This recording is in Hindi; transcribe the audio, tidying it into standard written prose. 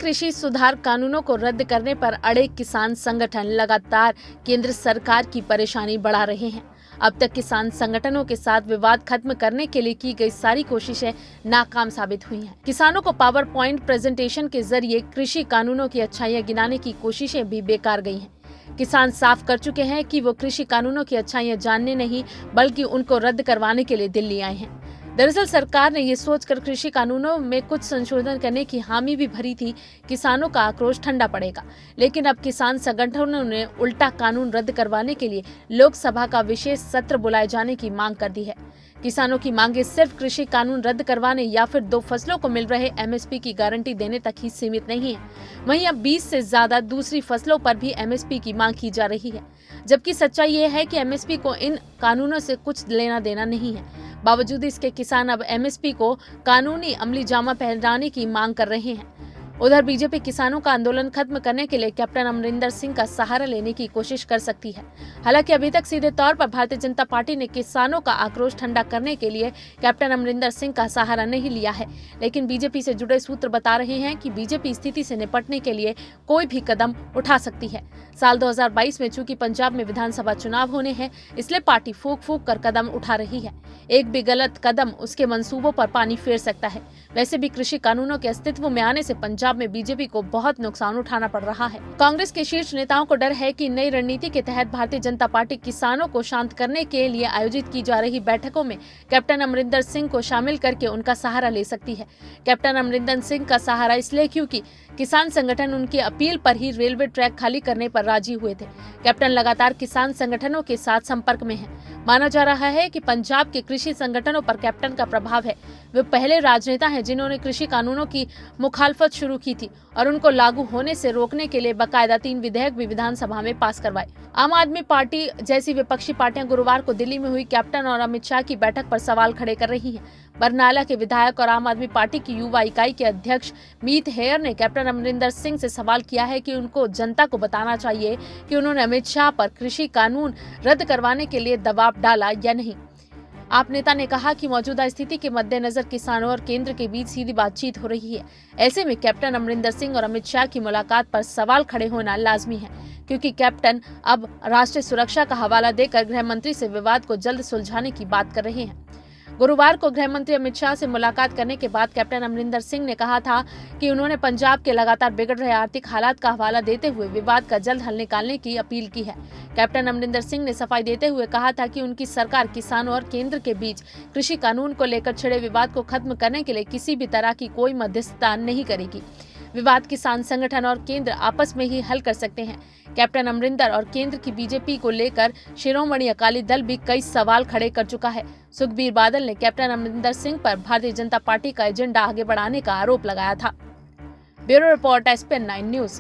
कृषि सुधार कानूनों को रद्द करने पर अड़े किसान संगठन लगातार केंद्र सरकार की परेशानी बढ़ा रहे हैं। अब तक किसान संगठनों के साथ विवाद खत्म करने के लिए की गई सारी कोशिशें नाकाम साबित हुई हैं। किसानों को पावर पॉइंट प्रेजेंटेशन के जरिए कृषि कानूनों की अच्छाइयां गिनाने की कोशिशें भी बेकार गई हैं। किसान साफ कर चुके हैं कि वो कृषि कानूनों की अच्छाइयां जानने नहीं बल्कि उनको रद्द करवाने के लिए दिल्ली आए हैं। दरअसल सरकार ने ये सोचकर कृषि कानूनों में कुछ संशोधन करने की हामी भी भरी थी, किसानों का आक्रोश ठंडा पड़ेगा। लेकिन अब किसान संगठनों ने उल्टा कानून रद्द करवाने के लिए लोकसभा का विशेष सत्र बुलाए जाने की मांग कर दी है। किसानों की मांगे सिर्फ कृषि कानून रद्द करवाने या फिर 2 फसलों को मिल रहे एमएसपी की गारंटी देने तक ही सीमित नहीं है। वहीं अब 20 से ज्यादा दूसरी फसलों पर भी एमएसपी की मांग की जा रही है, जबकि सच्चाई ये है कि एमएसपी को इन कानूनों से कुछ लेना देना नहीं है। बावजूद इसके किसान अब एमएसपी को कानूनी अमली जामा पहनाने की मांग कर रहे हैं। उधर बीजेपी किसानों का आंदोलन खत्म करने के लिए कैप्टन अमरिंदर सिंह का सहारा लेने की कोशिश कर सकती है। हालांकि अभी तक सीधे तौर पर भारतीय जनता पार्टी ने किसानों का आक्रोश ठंडा करने के लिए कैप्टन अमरिंदर सिंह का सहारा नहीं लिया है, लेकिन बीजेपी से जुड़े सूत्र बता रहे हैं कि बीजेपी स्थिति से निपटने के लिए कोई भी कदम उठा सकती है। साल 2022 में चूंकि पंजाब में विधानसभा चुनाव होने हैं, इसलिए पार्टी फूंक फूंक कर कदम उठा रही है। एक भी गलत कदम उसके मंसूबों पर पानी फेर सकता है। वैसे भी कृषि कानूनों के अस्तित्व में आने से पंजाब में बीजेपी को बहुत नुकसान उठाना पड़ रहा है। कांग्रेस के शीर्ष नेताओं को डर है कि नई रणनीति के तहत भारतीय जनता पार्टी किसानों को शांत करने के लिए आयोजित की जा रही बैठकों में कैप्टन अमरिंदर सिंह को शामिल करके उनका सहारा ले सकती है। कैप्टन अमरिंदर सिंह का सहारा इसलिए क्योंकि किसान संगठन उनकी अपील पर ही रेलवे ट्रैक खाली करने पर राजी हुए थे। कैप्टन लगातार किसान संगठनों के साथ संपर्क में है। माना जा रहा है कि पंजाब के कृषि संगठनों पर कैप्टन का प्रभाव है। वे पहले राजनेता हैं जिन्होंने कृषि कानूनों की मुखालफत शुरू की थी और उनको लागू होने से रोकने के लिए बाकायदा 3 विधेयक भी विधानसभा में पास करवाए। आम आदमी पार्टी जैसी विपक्षी पार्टियां गुरुवार को दिल्ली में हुई कैप्टन और अमित शाह की बैठक पर सवाल खड़े कर रही हैं। बरनाला के विधायक और आम आदमी पार्टी की युवा इकाई के अध्यक्ष मीत हेयर ने कैप्टन अमरिंदर सिंह से सवाल किया है कि उनको जनता को बताना चाहिए कि उन्होंने अमित शाह पर कृषि कानून रद्द करवाने के लिए दबाव डाला या नहीं। आप नेता ने कहा कि मौजूदा स्थिति के मद्देनजर किसानों और केंद्र के बीच सीधी बातचीत हो रही है। ऐसे में कैप्टन अमरिंदर सिंह और अमित शाह की मुलाकात पर सवाल खड़े होना लाजमी है, क्योंकि कैप्टन अब राष्ट्रीय सुरक्षा का हवाला देकर गृह मंत्री से विवाद को जल्द सुलझाने की बात कर रहे हैं। गुरुवार को गृह मंत्री अमित शाह से मुलाकात करने के बाद कैप्टन अमरिंदर सिंह ने कहा था कि उन्होंने पंजाब के लगातार बिगड़ रहे आर्थिक हालात का हवाला देते हुए विवाद का जल्द हल निकालने की अपील की है। कैप्टन अमरिंदर सिंह ने सफाई देते हुए कहा था कि उनकी सरकार किसानों और केंद्र के बीच कृषि कानून को लेकर छिड़े विवाद को खत्म करने के लिए किसी भी तरह की कोई मध्यस्थता नहीं करेगी। विवाद किसान संगठन और केंद्र आपस में ही हल कर सकते हैं। कैप्टन अमरिंदर और केंद्र की बीजेपी को लेकर शिरोमणि अकाली दल भी कई सवाल खड़े कर चुका है। सुखबीर बादल ने कैप्टन अमरिंदर सिंह पर भारतीय जनता पार्टी का एजेंडा आगे बढ़ाने का आरोप लगाया था। Bureau report SPN9 news.